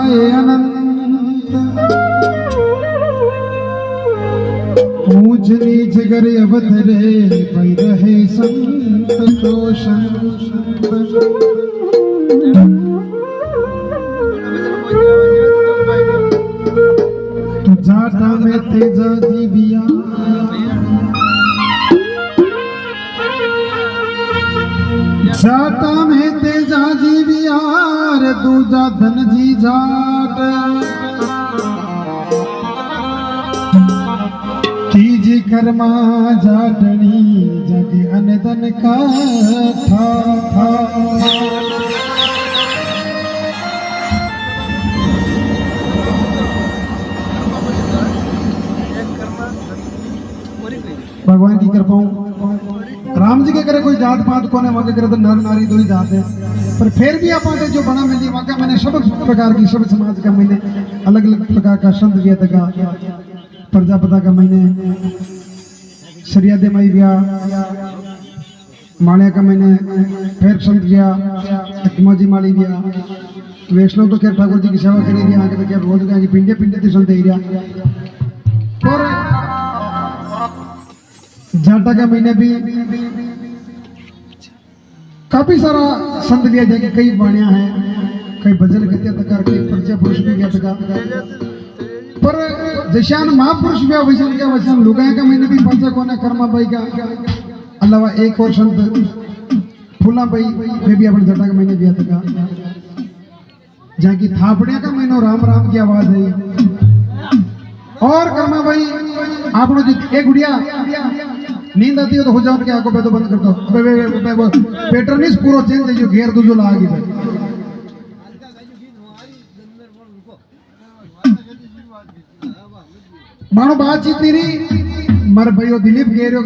जाए अनंत, ऊंच नीच कर अवतरे पै रहे संत को संत। तू जाटा में तेजा जीविया, जाटा में तेजा जीविया रे दूजा धन जी जाट। तीजी कर्मा जाटनी जग अनदन का था। भगवान की कृपा, राम जी के करे कोई जात पात कोने, वहां के करे तो नर नारी दो ही जात है, पर फिर भी आप जो बना मिली वहां का मैंने सब प्रकार की सब समाज का मैंने अलग अलग प्रकार का संत व्यत का प्रजापता का मैंने सरियादे मई व्या मालिया का मैंने फिर संत गया अकमाजी माली व्या वैष्णव तो खैर ठाकुर जी की सेवा करेगी आगे तो क्या रोज का पिंडे पिंडे थी संत एरिया और जाटा का महीने भी काफी सारा संत लिया जाएगा, कई वाणियां हैं, कई भजन गद्य तकार, कई परिचय पुरुष भी गया तका, पर जैशान महापुरुष भी वैशान का वैशान लुगाया का महीने भी पंचा कोने कर्मा भाई का अलावा एक और संत फूला भाई वे भी अपने जटा का महीने गया तका, जहाँ की थापड़िया का महीनों राम राम की आवाज है। और कर्मा भाई आप लोग एक गुड़िया नींद आती हो तो हो जाओ उनके आंखों पे तो बंद कर दो, पैटर्न इस पूरा चेंज है जो घेर दो जो लागी भाई। मानो बातचीत नहीं रही मर भाई वो दिलीप कह रहे हो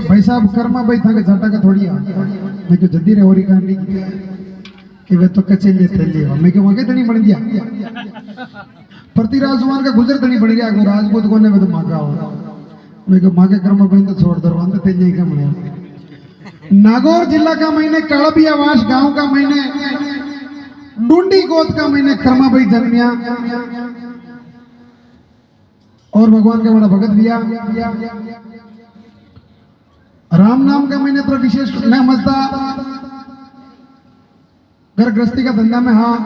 भाई साहब कर्मा भाई था जाटा का थोड़ी आ मैं क्यों जद्दी रे हो रही कहानी कि वे तो कच्चे ले थे ले मैं क्यों वहां नहीं बन गया पृथ्वीराज चौहान का गुजर तो नहीं बन गया राजपूत कोने में तो मांगा हो मैं क्यों मांगे कर्मा भाई तो छोड़ दो अंदर तेज नहीं का मने। नागौर जिला का महीने काड़बियावास गांव का महीने डूंडी गोद का महीने कर्मा भाई जन्मिया और भगवान का बड़ा भगत दिया। राम नाम का मैंने तो विशेष मैं मजदा घर गृहस्थी का धंधा में हाँ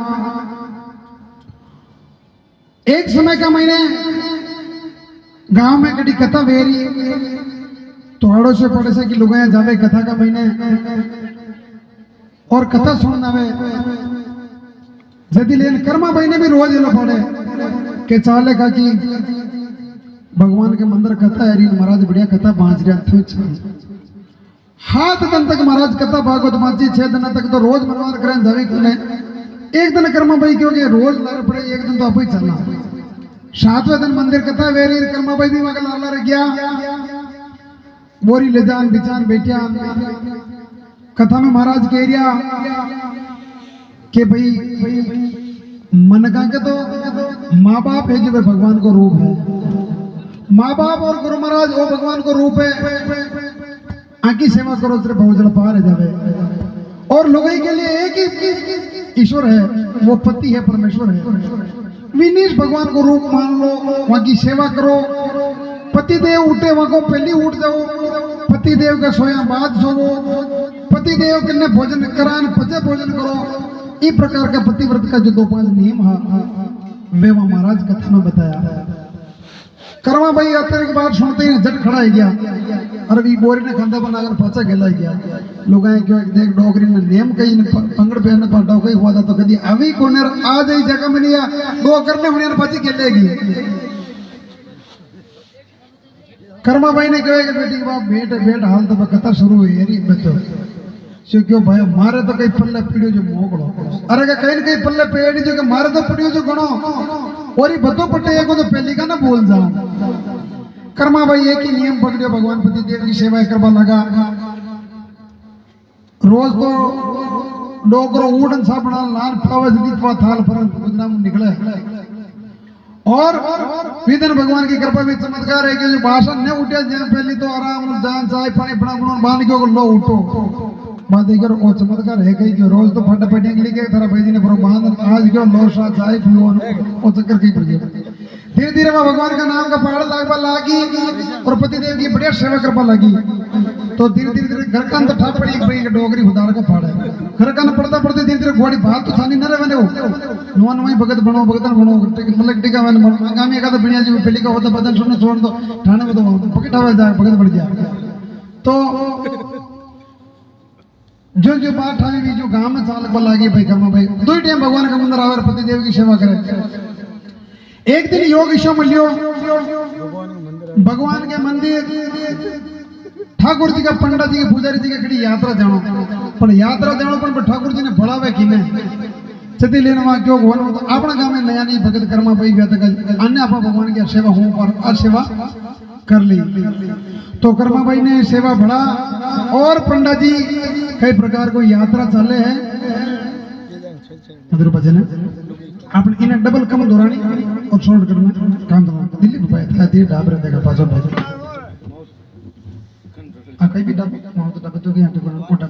एक समय का मैंने गांव में कड़ी कथा वेरी तो हड़ों से पड़े से कि लोग जावे कथा का महीने और कथा सुनना वे जदी लेन कर्मा भाई ने भी रोज ये पड़े के चाले का कि भगवान के मंदिर कथा है महाराज बढ़िया कथा बांच रहा थे हाथ दिन तक महाराज कथा भागवत बांची 6 दिन तक तो रोज मनवार करें जावे कने एक दिन कर्मा भाई क्योंकि रोज लार पड़े एक दिन तो आप ही चलना 7वें दिन मंदिर कथा वेरी कर्मा भाई भी वहां लार लार गया बोरी ले जान बिचान बेटिया कथा में महाराज कह रिया कि भाई मनका के तो माँ बाप है जो भगवान को रूप है माँ बाप और गुरु महाराज वो भगवान को रूप है आकी सेवा करो तेरे बहुजल पार जावे और लोगों के लिए एक ही ईश्वर है वो पति है परमेश्वर है विनीश भगवान को रूप मान लो वहां की सेवा करो पति देव उठे वहां को पहले उठ जाओ पति देव का सोया बाद सोवो पति देव के भोजन करान पचे भोजन करो इस प्रकार का पतिव्रत का जो 2-5 नियम है वे वहां महाराज कथा में बताया। कर्मा भाई आते के बाद सुनते ही झट खड़ा है गया अरे भी बोरी ने खंदा बनाकर पाचा गेला गया लोग क्यों देख डोगरी ने नियम कई पंगड़ पहन पाटा कई हुआ था तो कभी अभी कोने आ जाई जगह में नहीं दो करने होने पाची खेलेगी। कर्मा भाई ने कहे कि बेटी बाप भेंट भेंट हाल तो कथा शुरू हुई है मैं तो सो क्यों भाई मारे तो कई पल्ले पीड़ियो जो मोगड़ो अरे का कहीं कहीं पल्ले पेड़ी जो मारे तो पीड़ियो जो गणो और ये बतो पट्टे को तो पहली का ना बोल जाओ। कर्मा भाई एक ही नियम पकड़ियो भगवान पति देव की सेवा करवा लगा रोज तो डोगरो ऊड़न सा बना लाल पावज दीपवा थाल परंत गुजराम निकले और विदन भगवान की कृपा में चमत्कार है कि जो भाषण ने उठे जहाँ पहली तो आराम जान चाय पानी बना बांध के लो उठो बात देखो वो चमत्कार है कहीं जो रोज तो फटा फटी निकली के तेरा भाई जी ने बांध आज क्यों लोशा चाय पियो वो चक्कर कहीं पड़ गया। धीरे धीरे वह भगवान का नाम का पहाड़ लागवा लागी और पति देव की बढ़िया सेवा करवा लगी। तो धीरे धीरे घर का अंदर ठा पड़ी भाई डोगरी उदार का पहाड़ है घर का पड़ता पड़ते धीरे धीरे घोड़ी बात तो थानी न रहे नुआ नुआ भगत बनो भगतन बनो मतलब टीका आगामी एका बिणिया जी पहली का होता बदन सुनने छोड़ दो ठाणे में तो पकड़ा हुआ जाए भगत बढ़ गया। तो जो बात आई भी जो गांव में चालक बल लागी भाई कर्मा भाई दो ही टाइम भगवान का मंदिर आवे पति देव की सेवा करे। एक दिन योग ईशो मिलियो भगवान के मंदिर ठाकुर जी का पंडित जी के पुजारी जी के कड़ी यात्रा जानो पर यात्रा जानो पर ठाकुर जी ने बढ़ावे कि ने छती लेने वा क्यों भगवान तो अपना गांव में नया नहीं भगत कर्मा भाई व्यात का अन्य आपा भगवान की सेवा हो पर आज सेवा कर ली। तो कर्मा भाई ने सेवा बढ़ा और पंडित जी कई प्रकार को यात्रा चले हैं मधुर भजन आप इन्हें डबल कम दोरानी और शॉर्ट करना काम करना दिल्ली रुपए था दिए डाब रहते का पासो भाई आ कहीं भी डाब मां तो डाब तो भी आटे को मोटा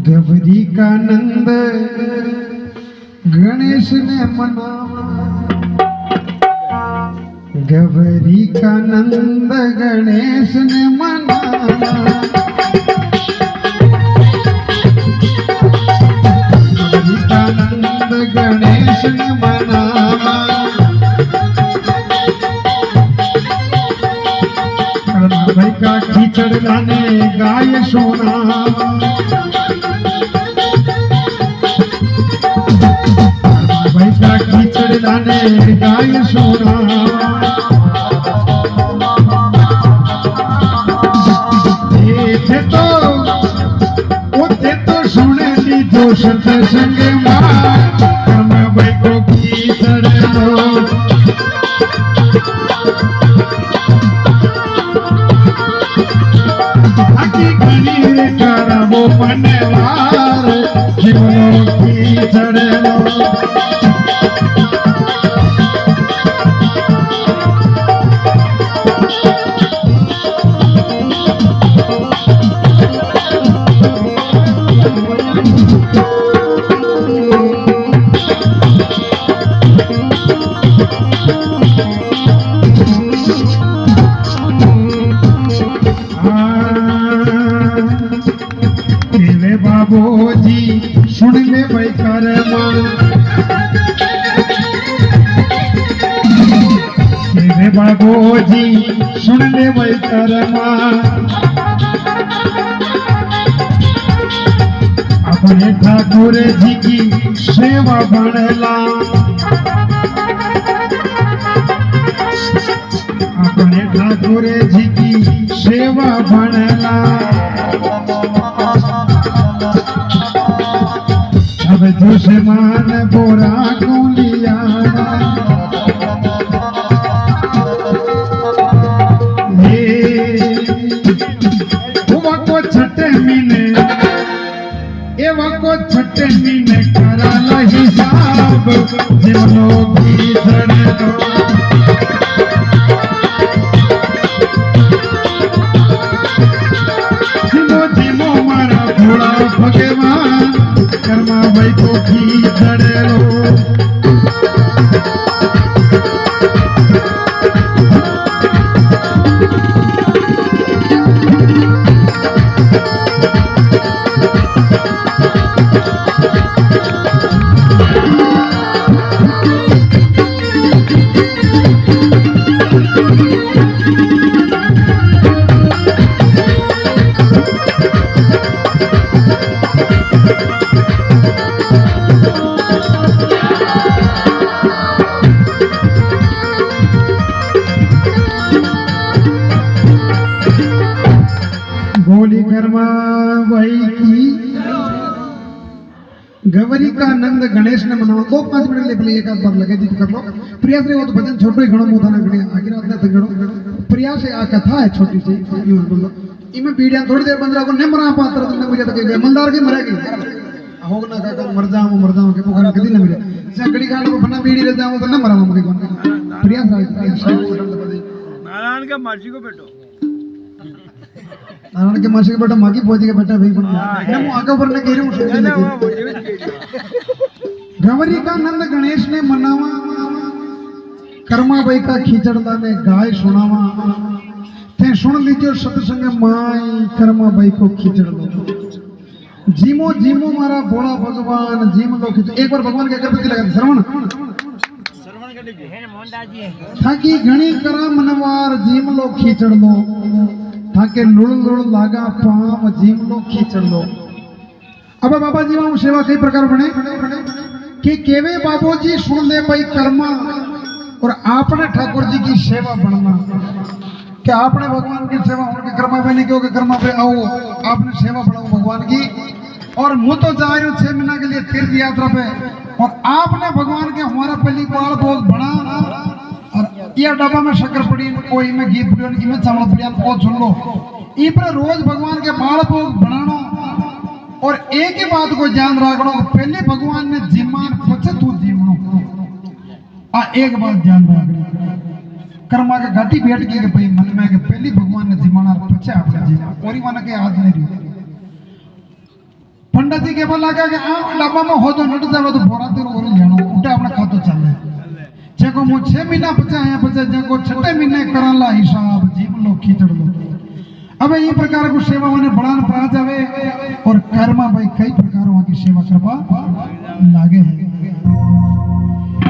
गवरी का नंद गणेश ने मनावा गवरी का नंद गणेश ने मनावा गवरी का नंद गणेश ने मनावा भाई का कीचड़ लाने गाय सोना भाई का कीचड़ लाने गाय सोना थे तो सुने ली जो सत्संग कर्मा भाई को कीचड़ लो वो पनवार जीवनों की चढ़ो बाबूजी सुन ले भाई कर्मा तेरे बाबूजी सुन ले भाई कर्मा अपने ठाकुर जी की सेवा बनला अपने ठाकुर जी की सेवा बनला अब दुश्मन बोरा को लिया को छठे महीने को छठे महीने करा हिसाब जीवनों की धड़ो जीवो मारा भोला भगवान कर्मा भाई को कीचड़ लो गोली कर्मा भाई की गवरी का नंद गणेश ने मनावा 2-5 मिनट ले पहले एक आध बार लगे दी कर लो प्रयास रे वो तो भजन छोटो ही घणो मोथा ना गणे आगे रात ने तंगड़ो प्रयास है आ कथा है छोटी सी यूं बोलो इमे पीड़िया थोड़ी देर बंदरा को ने मरा पात्र ने मुझे तक गए मंदार के मरेगी होग ना का मर जाऊं के पोखर कदी न मिले से गड़ी गाड़ को बना पीड़ी रे जाऊं तो न मरा मगे को प्रयास है नारायण का मासी को बेटो नारायण के मासी के बेटा मागी भोजी के बेटा भाई बन गया मैं आगे ऊपर ने कह रही हूं गवरी का नंद गणेश ने मनावा कर्माबाई का खींचड़दा ने गाय सुनावा ते सुन लीजिए सत्संग माई कर्माबाई को खींचड़ दो जीमो जीमो मारा बोला भगवान जीम लो खींच एक बार भगवान के अगरबत्ती लगा श्रवण थाकी घणी करा मनवार जीम लो खींचड़ दो थाके लुड़ लुड़ लागा पाम जीम लो खींचड़ दो अब बाबा जी वहां सेवा कई प्रकार बने कि केवे बाबूजी सुन ले भाई कर्मा और आपने ठाकुर जी की सेवा बनना कि आपने भगवान की सेवा उनके कर्मा पे नहीं क्योंकि कर्मा पे आओ आपने सेवा बढ़ाओ भगवान की और मुँह तो जा रही हूँ 6 महीना के लिए तीर्थ यात्रा पे और आपने भगवान के हमारा पहली बाल भोग बना और यह डब्बा में शक्कर पड़ी कोई में घी पड़ी इनमें चावल पड़ी वो सुन लो ई पर रोज भगवान के बाल भोग बनाना और एक ही बात को ध्यान रखना पहले भगवान ने जिमान पचे तू जीवनो एक बात ध्यान रखना कर्मा के घाटी बैठ के भाई मन में के पहली भगवान ने जिमाना पचे आपने जीवा और माना के याद नहीं रही पंडित जी के बोला कि डब्बा में हो तो नट जावे तो बोरा तेरो और लेनो उठा अपना खातो चल जेको मु 6 महीना पचा है पचा जेको 6 महीने कराला हिसाब जीव लो खींचड़ लो अब ये प्रकार को सेवा होने बढ़ान पड़ा जावे और कर्मा भाई कई प्रकारों की सेवा करवा लागे है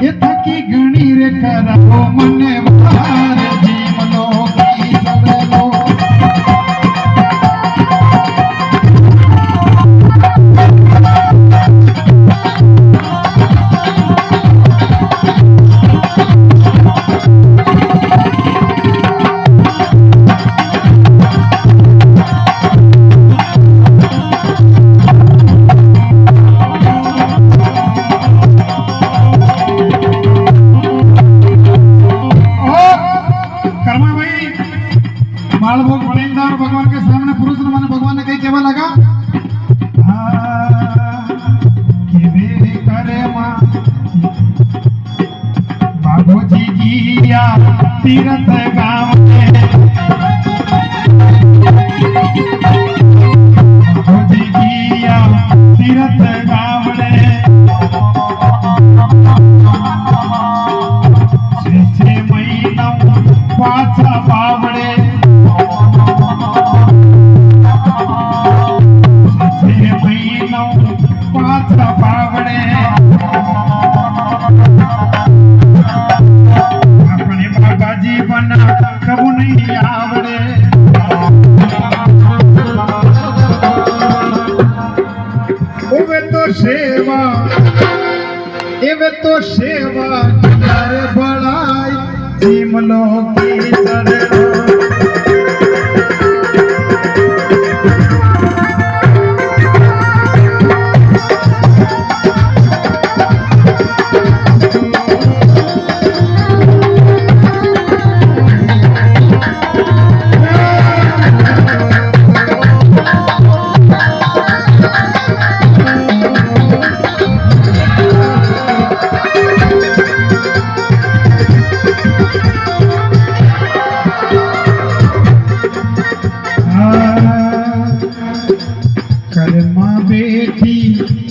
ये थकी गणी रे कराओ मने वार जीव लो खींचड़ लो भगवान के सामने पुरुष माने भगवान ने कही केवा लगा बाबूजी जिया तीरथ गाँव बाबूजी जिया तीरथ गाँव छे महीना पाछा बावड़े कबू नहीं आवड़े वे तो सेवा कर बड़ाई जीम लो की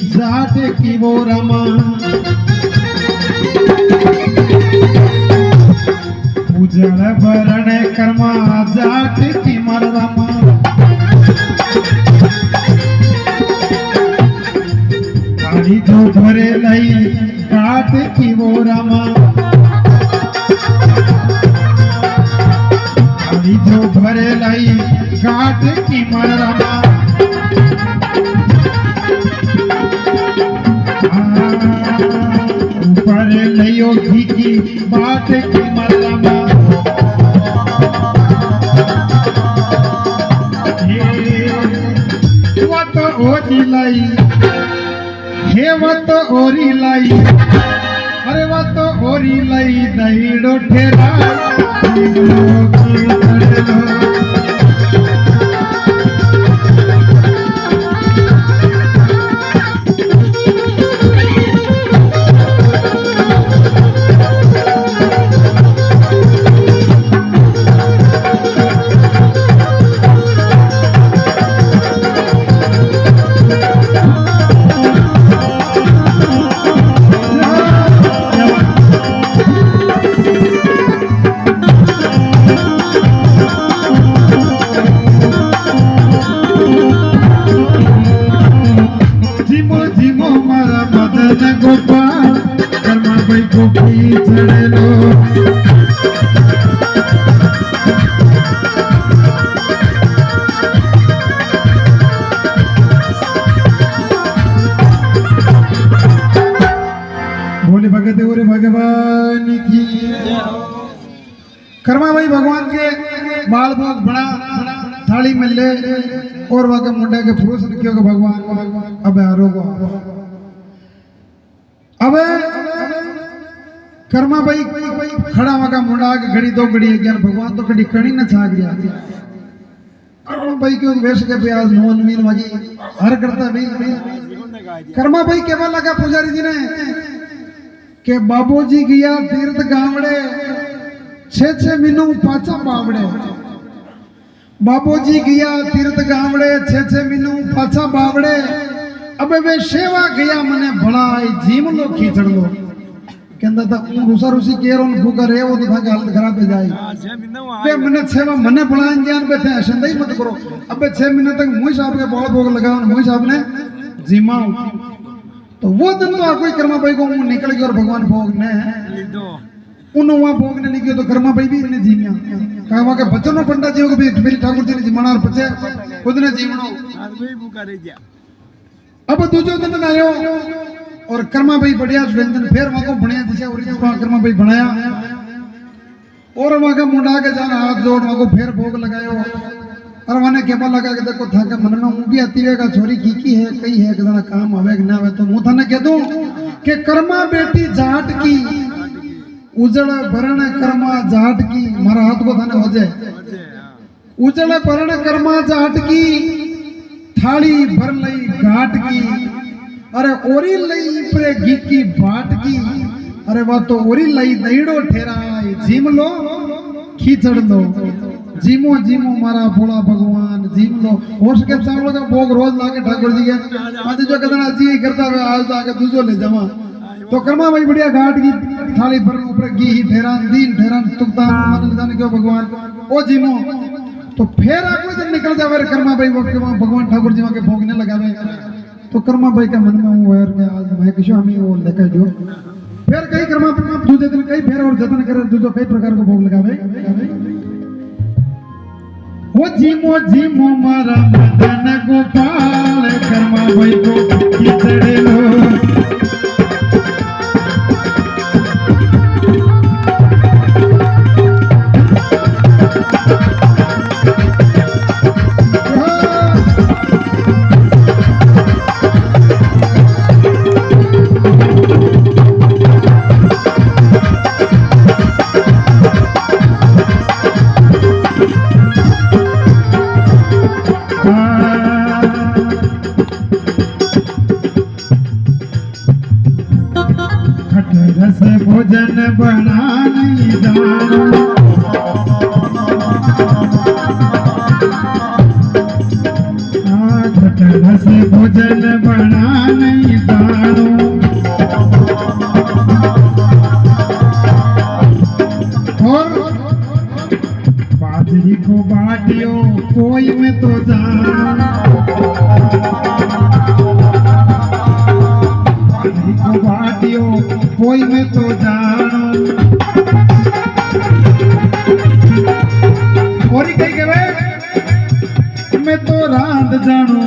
चढ़ो की वो रमा उजड़ भरण कर्मा जाट की मर रमा काली जो भरे लई काट की वो रमा काली जो भरे लई काट की मर रमा ऊपर लियो घी की बात की मरमा वो तो ओरी लाई हे वो तो ओरी लाई अरे वो तो ओरी लाई दहीड़ो ठेरा गोपाल कर्मा भाई को खींचड़े लो बोले भगत और भगवान की कर्मा भाई भगवान के बाल भोग बड़ा थाली में ले और वह मुंडे के पुरुष क्यों के भगवान अब आरोगो अब कर्मा भाई खड़ा वह मुंडा के घड़ी दो घड़ी ज्ञान भगवान तो कड़ी कड़ी न छाग गया कर्मा भाई क्यों वेश के प्याज नोन मीन वगी हर करता भाई कर्मा भाई केवल लगा पुजारी जी ने के बाबूजी गया तीर्थ गावड़े 6 मीनू पाचा बावड़े बाबूजी गया तीर्थ गावड़े 6 मीनू पाचा बावड़े अबे वे सेवा गया मने भलाई जीम लो खींचड़ लो कहंदा था रूसा रूसी केरों भूखा रे वो तो था हालत खराब हो जाए वे मने सेवा मने भलाई ज्ञान पे थे ऐसा ही मत करो अबे 6 महीने तक मुझ साहब के बाल भोग लगाओ मुझ साहब ने जीमाओ तो वो दिन तो कोई कर्मा भाई को निकल गया और भगवान भोग ने उन वहां भोग ने लिखियो तो कर्मा भाई भी इन्हें जीमिया कहा वहां के बच्चों पंडा जी को भी मेरी ठाकुर जी ने जीवना और बच्चे खुद ने जीवनो अब दूसरे दिन आयो और कर्मा भाई बढ़िया व्यंजन फिर वहां को बढ़िया दिशा और कर्मा भाई बनाया और वहां का मुंडा के जाना हाथ जोड़ वहां को फिर भोग लगायो और मैंने केवल लगा के देखो था के मन में मुंह भी आती है छोरी की है कई है कि काम आवे कि ना आवे तो मुंह थाने कह दूं कि कर्मा बेटी जाट की उजड़ भरण कर्मा जाट की मारा हाथ को थाने हो जाए उजड़ भरण कर्मा जाट की थाली भर लई घाट की अरे ओरी लई प्रे घी की बाट की अरे वह तो ओरी लई दईड़ो ठेरा जीम लो खींचड़ लो जीमो जीमो मारा भोला भगवान जीम लो हो सके चावल का भोग रोज लाके ठाकुर जी के आज जो कदना जी करता है आज आके दूसरो ले जावा तो कर्मा भाई बढ़िया घाट की थाली भर ऊपर घी ही ठहरान दीन ठहरान तुकता मान जाने क्यों भगवान ओ जीमो तो फिर आपको जब निकल जावे कर्मा भाई भगवान ठाकुर जी के भोग ने लगावे तो कर्मा भाई का मन में वो है कि आज मैं किशो हमें वो लेकर दियो फिर कई कर्मा दूसरे दिन कई फिर और जतन करे दूसरे कई प्रकार को भोग लगावे वो जीमो मारा मदन गोपाल कर्मा भाई को खींचड़े लो रस भोजन बना नहीं जानो रस भोजन बना नहीं जानो और बाजरी को बाटियो कोई में तो जानो बाटियो कोई में तो जानो और कही के मैं तो रांद जानो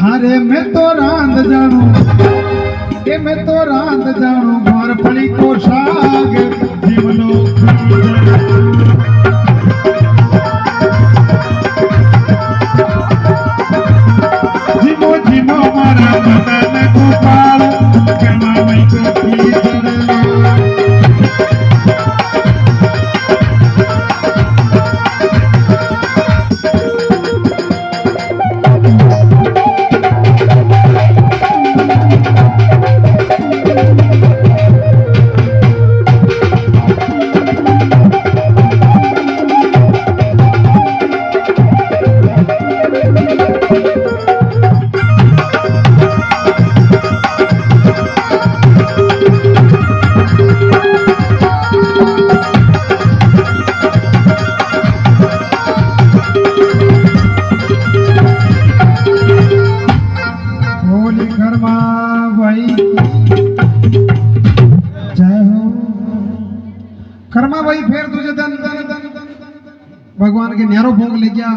हारे मैं तो रांद जानो के मैं तो रांद जानो घर पड़ी को साग जीवनो जीमो जीमो मारा मदन गोपाल कर्मा भाई को खींचड़ लो कर्मा भाई भाई फिर दूसरे दिन भगवान के न्यारो भोग ले गया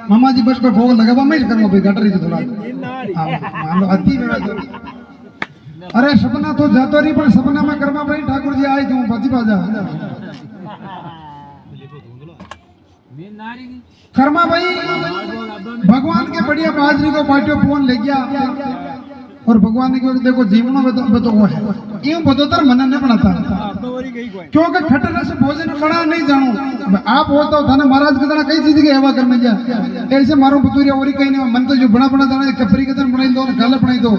मामा जी बस पे भोग लगा मैं कर्मा भाई गटर ही थोड़ा मान लो अति में तो अरे सपना तो जातो रही पर सपना में कर्मा भाई ठाकुर जी आए क्यों बची बाजा कर्मा भाई भगवान के बढ़िया बाजरी को पाटियो फोन ले गया और भगवान ने क्योंकि देखो जीवनों में तो वो है यूं बदोतर मन नहीं बनाता क्योंकि खटर से भोजन बड़ा नहीं जानू आप होता था ना महाराज के कई चीज के हवा कर में जा ऐसे मारो पुतुरिया और कहीं नहीं मन तो जो बड़ा बड़ा जाना कपरी के बनाई दो गाल बनाई दो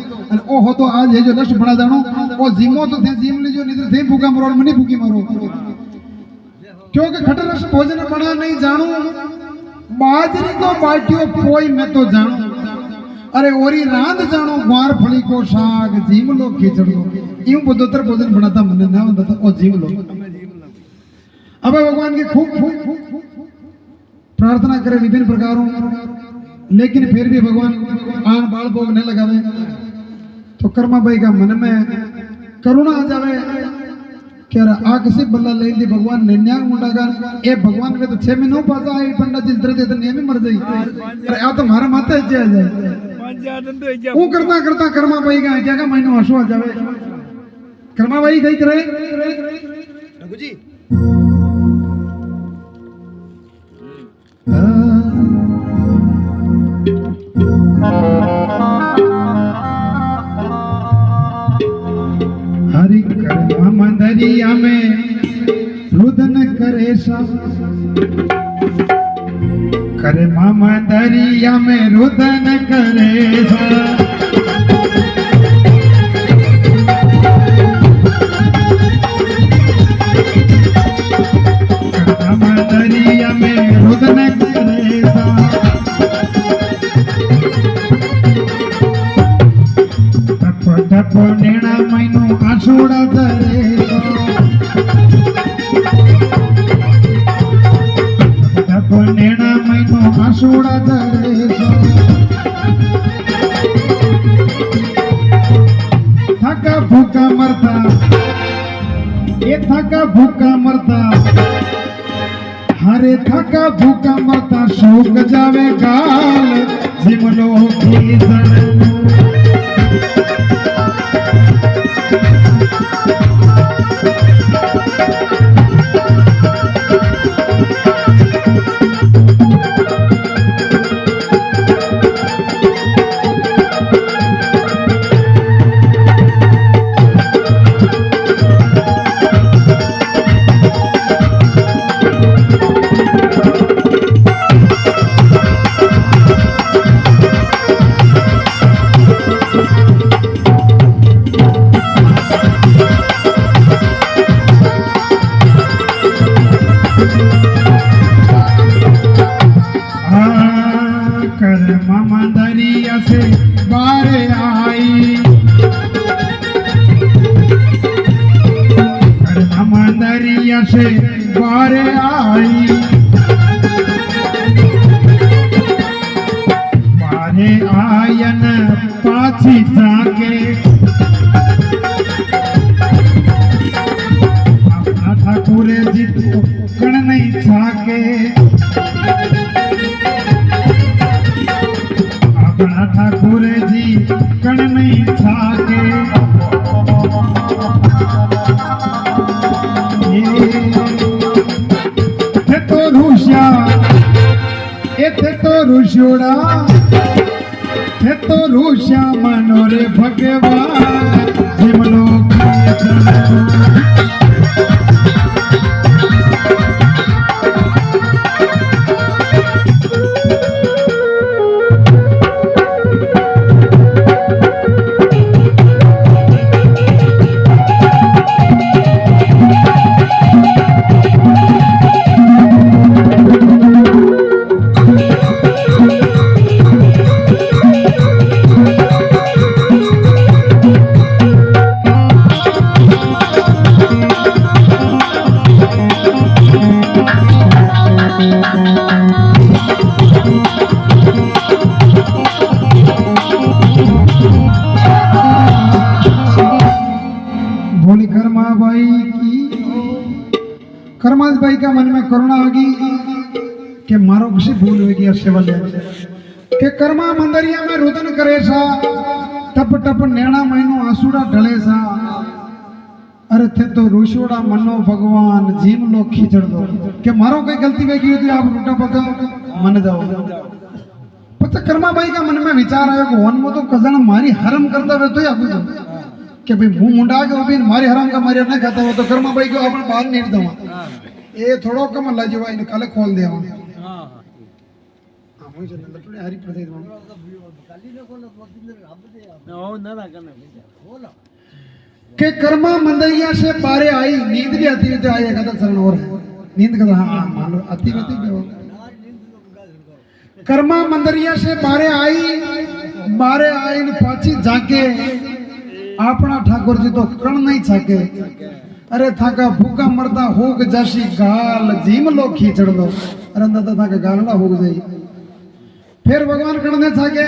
ओ हो तो आज है जो लक्ष्य बड़ा जानो वो जीमो तो थे जीम ले जो नहीं थे भूखा मरो और मनी भूखी मारो क्योंकि खटर से भोजन बड़ा नहीं जानू बाजरी को पाटियो कोई मैं तो जानू अरे ओरी रांद जानो ग्वार फली को साग जीम लो खिचड़ लो यूं बदोतर भोजन बनाता मन ना बनता ओ जीम लो अब भगवान की खूब प्रार्थना करे विभिन्न प्रकारों लेकिन फिर भी भगवान आन बाल भोग नहीं लगावे तो कर्मा भाई का मन में करुणा आ जावे कह रहा आ किसी बल्ला ले ली भगवान निन्या मुंडा का ए भगवान के तो 6 महीनों पासा है पंडित जी दर्द तो नियम मर जाई अरे आ तो मारा माता है जाए वो करता करता कर्मा भाई का क्या का महीनों हंसो आ जावे कर्मा भाई गई करे रघु जी हरि कर्मा मंदरिया में रुदन करे सब करे मामा दरिया में रुदन करे मामा दरिया में रुदन करे टप नेणा महीनो आसोड़ा धरे टप नेणा महीनो आसोड़ा धरे थका भूखा मरता ये थका भूखा मरता हरे थका भूखा मरता सूख जावे गाल जिमलो की जड़ से बारे आई बारे आयन पाछी जाके अपना ठाकुर जी तो कण नहीं छाके अपना ठाकुर जी कण नहीं छाके थे तो ऋषियोड़ा थे तो ऋषा मनोरे भगवान जिमलो कर्माज भाई का मन में करुणा होगी कि मारो किसी भूल होगी सेवा ले के कर्मा मंदरिया में रुदन करे सा टप टप नैना महीनो आंसुड़ा ढले सा अरे थे तो रोशोड़ा मनो भगवान जीव लो खींचड़ दो के मारो कोई गलती वेगी होती आप रूटा पका मन जाओ पता कर्मा भाई का मन में विचार आयो कि वन मो तो कजन मारी हरम करता वे तो या कुछ कि भाई मुंह मुंडा के भी मारी हराम का मारी नहीं खाता हो तो कर्मा भाई को अपन बाहर नहीं दवा ये थोड़ो कम अल्लाह जीवा इन कल खोल दे हां मुझे लटड़े हरी प्रदेश में के कर्मा मंदैया से पारे आई नींद भी आती हुई आई कदा शरण और नींद कदा हां मान लो आती हुई कर्मा मंदरिया से बारे आई ने पाछी जाके अपना ठाकुर जी तो कण नहीं छके अरे थाका भूखा मरता होग जासी गाल जीम लो खींचड़ दो अरे दादा थाका गालड़ा होग जाई फिर भगवान कणने छके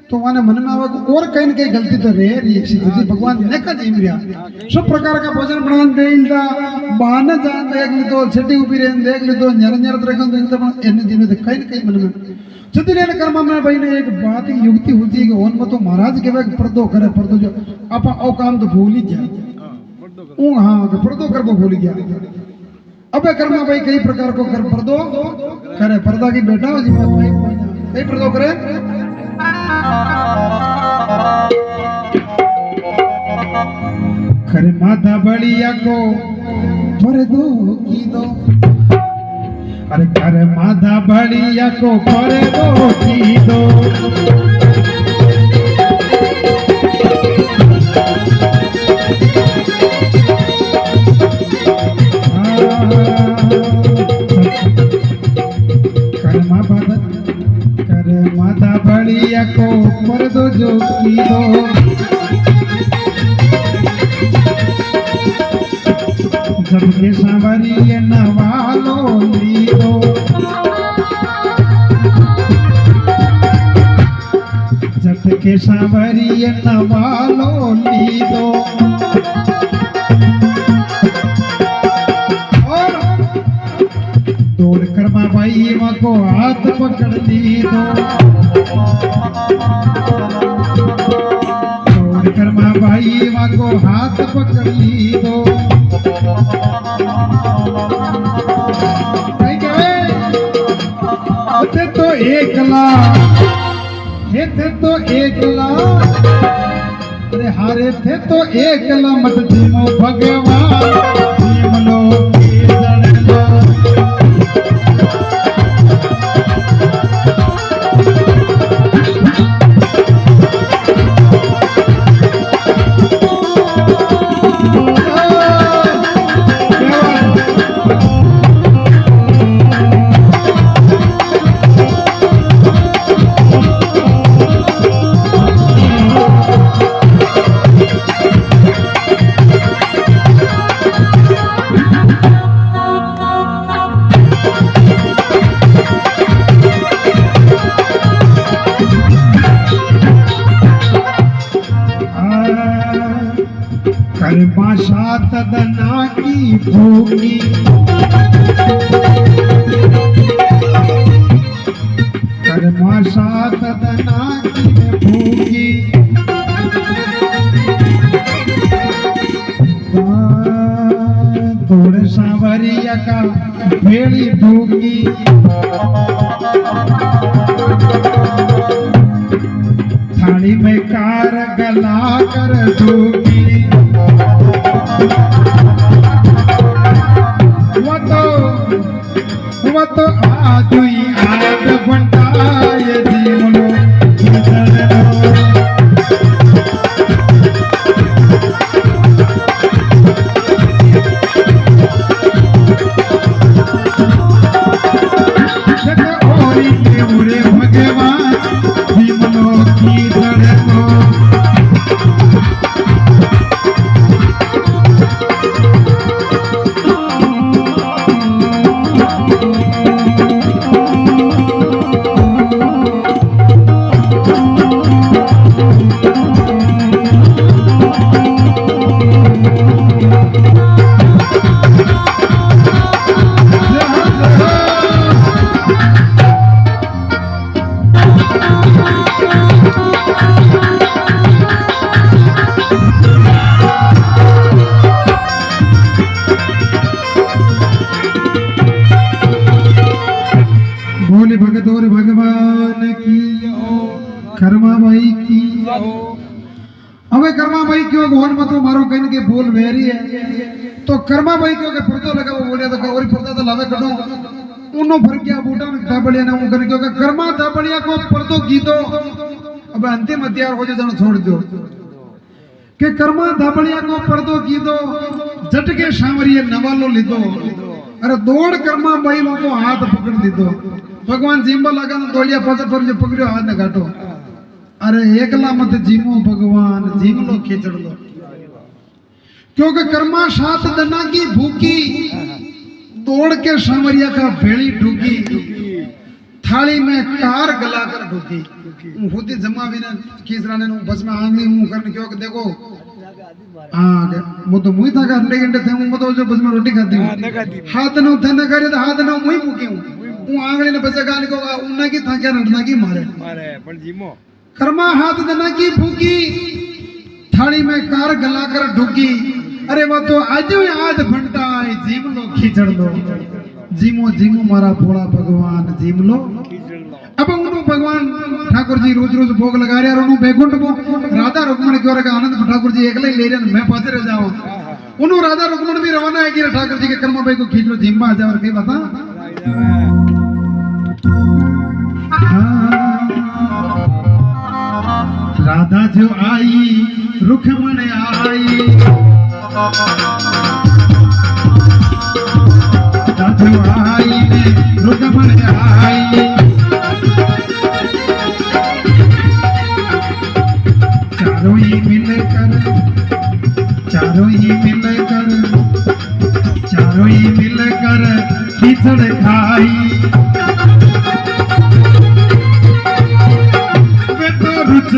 तो माने मन में आवे और कहीं न कहीं गलती तो रे रही है भगवान ने का जीम रिया सब प्रकार का भोजन बनान देइलदा बहाने जान देख ली तो छटी ऊपी रेन देख ली तो नर नर तरह देख तो एने जीने तो कहीं न कहीं मन में चतुर्ले कर्म में भाई ने एक बात की युक्ति होती है कि ओन में तो महाराज के वक्त पर्दो करे पर्दो जो आप ओ काम तो भूल ही गया ओ हां के पर्दो कर वो भूल गया अब कर्म भाई कई प्रकार को कर पर्दो करे पर्दा की बेटा हो जी भाई कई पर्दो करे करे माथा बड़िया को पर्दो की दो अरे कर माधा बड़िया को पर दो की दो कर माधा बड़िया को पर दो जो की दो सबके सांवरिये नवालो ली दो सबके सांवरिये नवालो ली दो और दौड़ कर माँ भाई माँ को हाथ पकड़ ली दो दौड़ कर माँ भाई माँ को हाथ पकड़ ली दो थे तो एकला थे तो एकला अरे हारे थे तो एकला मत जीमो भगवान जीम लो कर्माशा तदना की भूमि कर्माशा तदना की भूमि थोड़े सांवरिया का भेड़ी भूगी थाली में कार गला कर दूंगी वो तो आदुई आद बंटाए जीवनो भगवान जीवनो की धड़को भाई की હવે કર્મા ભાઈ કયો ગોન માં તો મારો કહીને કે બોલ વેરી है तो कर्मा भाई क्यों के पर्दो लगाओ बोले तो और पर्दा तो लावे कटो उनो भर गया बूटा में दाबड़िया ने वो करके क्योंकि कर्मा दाबड़िया को पर्दो गीतो अब अंतिम हथियार हो जाए छोड़ दो के कर्मा दाबड़िया को पर्दो गीतो झटके सांवरिये नवालो लीधो अरे दौड़ कर्मा भाई को हाथ पकड़ लीधो भगवान जिम्बा लगा तो तोलिया पकड़ पर जो पकड़ो हाथ न काटो अरे एकला मत जीमो भगवान जीम लो खींचड़ लो क्योंकि कर्मा सात दना की भूखी दौड़ के सांवरिया का भेड़ी ढूकी थाली में कार गलाकर ढूकी खुद ही जमा भी ना खींचराने नु बस में आंगली मुंह करने क्योंकि देखो हाँ वो तो मुई था का घंटे घंटे थे मैं तो जो बस में रोटी खाती हूँ हाथ नो थे न करे तो हाथ नो मुई भूखी हूँ वो आंगली ने बस गाने को उन्ना की था क्या नटना की मारे पण जीमो कर्मा हाथ दना की भूखी थाली में कार गलाकर ढूकी अरे वो तो आज घंटा है जीम लो खींचड़ लो जीमो जीमो मारा भोला भगवान जीम लो अब उन्होंने भगवान ठाकुर जी रोज रोज भोग लगा रहे और बैकुंठ को राधा रुक्मण की ओर आनंद ठाकुर जी अकेले ले रहे मैं पाते रह जाऊं उन्होंने राधा रुक्मण भी रवाना है कि ठाकुर जी के कर्मा भाई को खींच लो जिम्मा आ जाओ और कहीं बता राधा जो आई रुक्मण आई राधा आई ने रुक्मण आई चारों ही मिलकर खिचड़ खाई वे तो रुच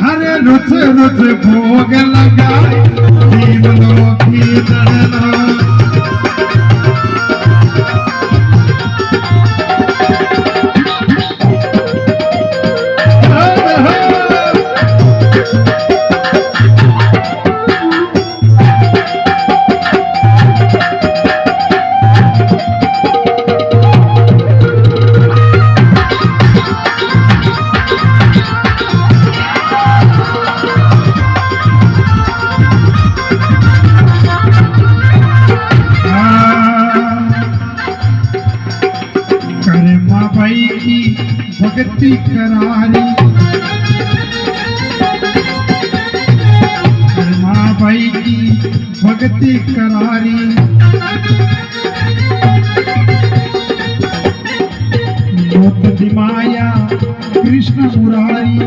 हरे रुच भोग लगा जीव लो खींचड़ लो भक्ति करारी माँ भाई की भक्ति करारी मोत दिमाया कृष्ण मुरारी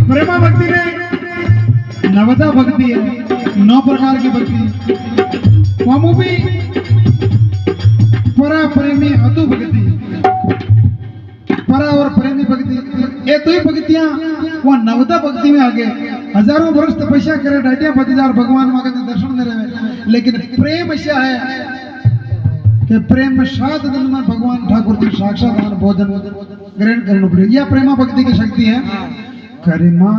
प्रेमा भक्ति में नवदा भक्ति है 9 प्रकार की भक्ति वामु भी परा प्रेमी अतु भक्ति परा और प्रेमी भक्ति ये तो ही भक्तियां वो नवदा भक्ति में आगे हजारों वर्ष तपस्या करे डाटिया पतिदार भगवान मांगे दर्शन दे रहे लेकिन प्रेम ऐसा है कि प्रेम में 7 दिन में भगवान ठाकुर जी साक्षात भोजन ग्रहण करना पड़ेगा यह प्रेमा भक्ति की शक्ति है करिमा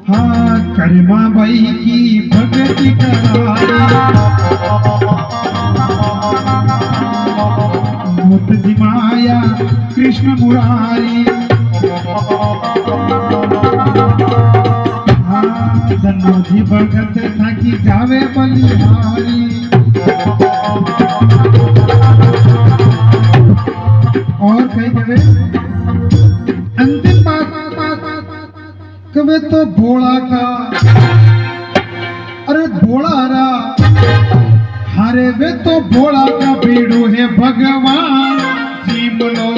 हाँ करिमा भाई की भक्ति करारी मोत जिमाया कृष्ण मुरारी धनोजी भगत था कि जावे बलिहारी और कई जगह अंतिम बात कवे तो भोला का अरे भोला हरा हरे वे तो भोला का बीड़ू है भगवान जीम लो